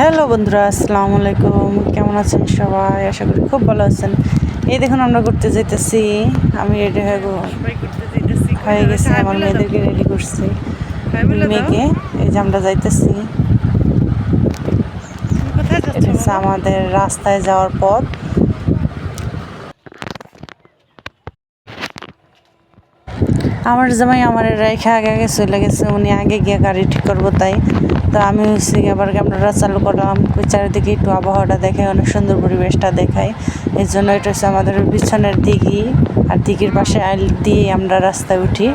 Hello বন্ধুরা, আসসালামু আলাইকুম। কেমন আছেন সবাই? আশা করি খুব ভালো আছেন। এই দেখুন আমরা ঘুরতে যাইতেছি। আমি রেডি হয়ে গেছি, আমার মেয়েদেরকে রেডি করছি। মেয়েকে এই যে আমরা যাইতেছি। এটা হচ্ছে আমাদের রাস্তায় যাওয়ার পথ। আমার জামাই আমার রেখে আগে আগে চলে গেছে, উনি আগে গিয়ে গাড়ি ঠিক করবো তাই। তো আমি হচ্ছে আবার ক্যামেরাটা চালু করলাম, চারিদিকে একটু আবহাওয়াটা দেখায়, অনেক সুন্দর পরিবেশটা দেখায়। এই জন্য এটা হচ্ছে আমাদের পিছনের দিঘি, আর দিঘির পাশে আইল দিয়ে আমরা রাস্তায় উঠি।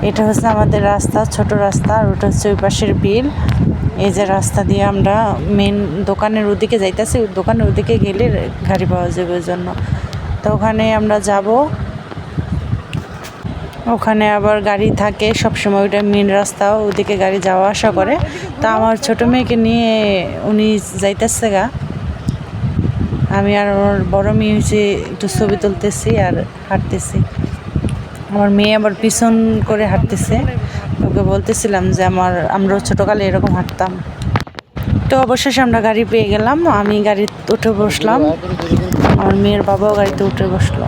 এটা হচ্ছে আমাদের রাস্তা, ছোট রাস্তা, আর ওটা হচ্ছে ওই পাশের বিল। এই যে রাস্তা দিয়ে আমরা মেন দোকানের ওদিকে যাইতেছি, দোকানের ওদিকে গেলে গাড়ি পাওয়া যাবে, ওই জন্য তো ওখানে আমরা যাব। ওখানে আবার গাড়ি থাকে সবসময়, ওইটা মেন রাস্তা, ওদিকে গাড়ি যাওয়া আসা করে। তা আমার ছোটো মেয়েকে নিয়ে উনি যাইতেছে গা। আমি আর আমার বড় মেয়ে হচ্ছে একটু ছবি তুলতেছি আর হাঁটতেছি। আমার মেয়ে আবার পিছন করে হাঁটতেছে। ওকে বলতেছিলাম যে আমরাও ছোটোকালে এরকম হাঁটতাম। তো অবশেষে আমরা গাড়ি পেয়ে গেলাম, আমি গাড়িতে উঠে বসলাম, আমার মেয়ের বাবাও গাড়িতে উঠে বসলো।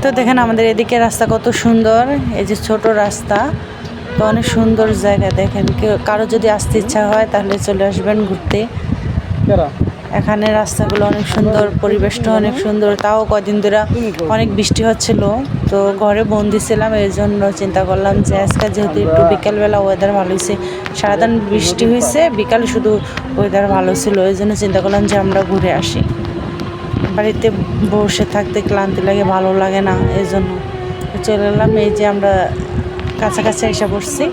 তো দেখেন আমাদের এদিকে রাস্তা কত সুন্দর, এই যে ছোট রাস্তা, তো অনেক সুন্দর জায়গা। দেখেন কারো যদি আসতে ইচ্ছা হয় তাহলে চলে আসবেন ঘুরতে। এখানে রাস্তাগুলো অনেক সুন্দর, পরিবেশটা অনেক সুন্দর। তাও কদিন ধরে অনেক বৃষ্টি হচ্ছিল, তো ঘরে বন্দি ছিলাম, এই জন্য চিন্তা করলাম যে আজকে যেহেতু একটু বিকালবেলা ওয়েদার ভালো হয়েছে, সারাদিন বৃষ্টি হয়েছে, বিকালে শুধু ওয়েদার ভালো ছিল, এই জন্য চিন্তা করলাম যে আমরা ঘুরে আসি। বাড়িতে বসে থাকতে ক্লান্তি লাগে, ভালো লাগে না, এই জন্য চলে এলাম। এই যে আমরা কাছাকাছি এসে পড়ছি।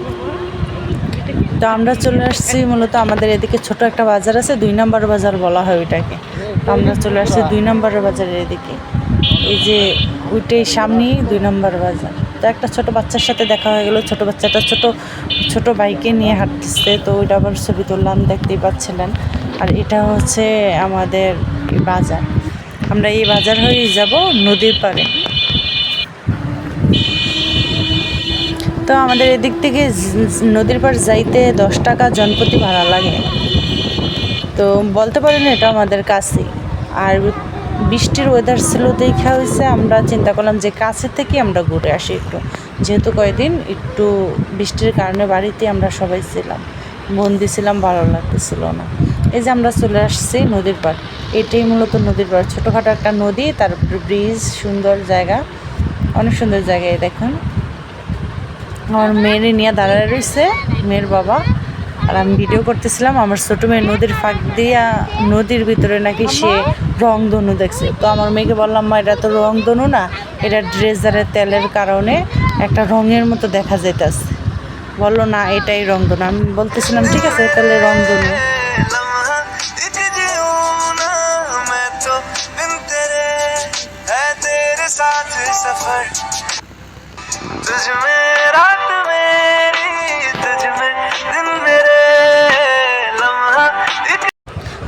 তো আমরা চলে আসছি, মূলত আমাদের এদিকে ছোট একটা বাজার আছে, 2 নম্বর বাজার বলা হয় ওইটাকে। তো আমরা চলে আসছি 2 নম্বরের বাজারের এদিকে। এই যে ওইটাই সামনেই 2 নম্বর বাজার। তো একটা ছোট বাচ্চার সাথে দেখা হয়ে গেল, ছোট বাচ্চাটা ছোট বাইকে নিয়ে হাঁটতেছে, তো ওইটা আবার ছবি তুললাম, দেখতেই পাচ্ছিলেন। আর এটা হচ্ছে আমাদের বাজার, আমরা এই বাজার হয়েই যাব নদীর পাড়ে। তো আমাদের এদিক থেকে নদীর পাড় যাইতে 10 টাকা জনপ্রতি ভাড়া লাগে। তো বলতে পারেন এটা আমাদের কাছেই। আর বৃষ্টির ওয়েদার ছিল দেখা হয়েছে, আমরা চিন্তা করলাম যে কাছে থেকে আমরা ঘুরে আসি একটু, যেহেতু কয়েকদিন একটু বৃষ্টির কারণে বাড়িতে আমরা সবাই ছিলাম, বন্দি ছিলাম, ভালো লাগতেছিল না। এই যে আমরা চলে আসছি নদীর পাড়, এটাই মূলত নদীর পাড়, ছোটোখাটো একটা নদী, তারপর ব্রিজ, সুন্দর জায়গা, অনেক সুন্দর জায়গায়। দেখুন আমার মেয়ের নিয়ে দাঁড়ায় রয়েছে মেয়ের বাবা, আর আমি ভিডিও করতেছিলাম। আমার ছোটো মেয়ে নদীর ফাঁক দিয়া, নদীর ভিতরে নাকি সে রংধনু দেখছে। তো আমার মেয়েকে বললাম, মা এটা তো রংধনু না, এটা ড্রেজারের তেলের কারণে একটা রঙের মতো দেখা যাইতেছে। বললো না এটাই রংধনু। আমি বলতেছিলাম ঠিক আছে তাহলে রংধনু।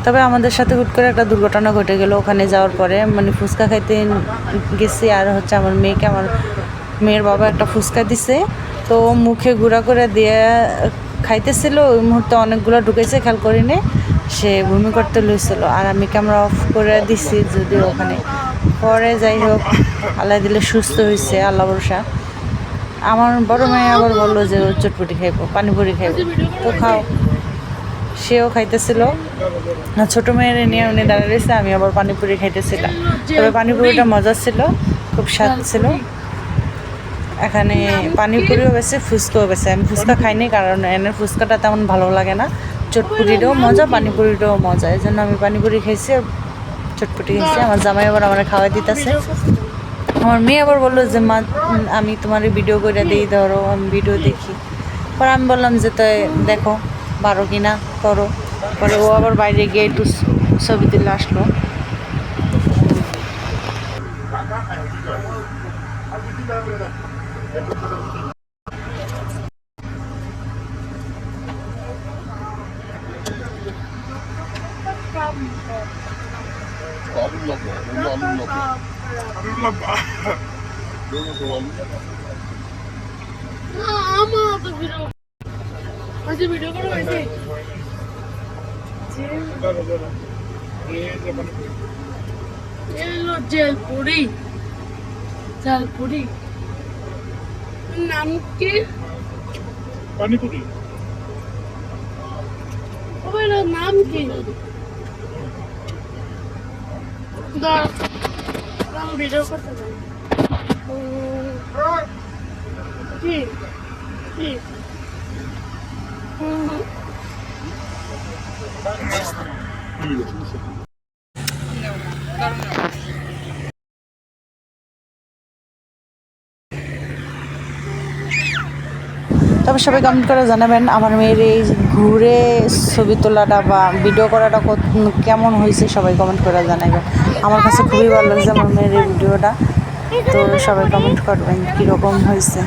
তবে আমাদের সাথে হুট করে একটা দুর্ঘটনা ঘটে গেল ওখানে যাওয়ার পরে। মানে ফুচকা খাইতে গেছি, আর হচ্ছে আমার মেয়ের বাবা একটা ফুচকা দিছে, তো মুখে গুঁড়া করে দিয়ে খাইতেছিল। ওই মুহূর্তে অনেকগুলো ঢুকেছে, খেয়াল করিনি, সে বমি করতে লইছিল। আর আমি ক্যামেরা অফ করে দিছি, যদি ওখানে পরে যাই হোক আল্লাহ দিলে সুস্থ হয়েছে, আল্লাহ ভরসা। আমার বড় মেয়ে আবার বললো যে ও চটপটি খাইবো, পানিপুরি খাইবো, তো খাও, সেও খাইতেছিল। ছোটো মেয়ের নিয়ে উনি দাঁড়িয়ে রয়েছে, আমি আবার পানিপুরি খাইতেছিলাম। তবে পানিপুরিটা মজা ছিল, খুব স্বাদ ছিল। এখানে পানিপুরিও বেছে, ফুচকাও বেছে। আমি ফুচকা খাইনি, কারণ এনের ফুচকাটা তেমন ভালো লাগে না। চটপুরিটাও মজা, পানিপুরিটাও মজা, এই জন্য আমি পানিপুরি খাইছি আর চটপটি খাইছি। আমার জামাই আবার আমার খাওয়াই দিতেছে। আমার মেয়ে আবার বললো যে মা আমি তোমার ভিডিও করে দিই, ধরো আমি ভিডিও দেখি। পরে আমি বললাম যে তাই দেখো পারো কিনা করো। পরে ও আবার বাইরে গিয়ে একটু ছবি তুলে আসলো। ভিডিও করা হয়েছে জেলপুরি জেলপুরি নাম কি পানিপুরি ওর নাম কি ভিডিও করতে চাই কি কি তবে সবাই কমেন্ট করে জানাবেন আমার মেয়ের এই ঘুরে ছবি তোলাটা বা ভিডিও করাটা কেমন হয়েছে, সবাই কমেন্ট করে জানাবেন। আমার কাছে খুবই ভালো লাগছে আমার মেয়ের এই ভিডিওটা, তো সবাই কমেন্ট করবেন কীরকম হয়েছে।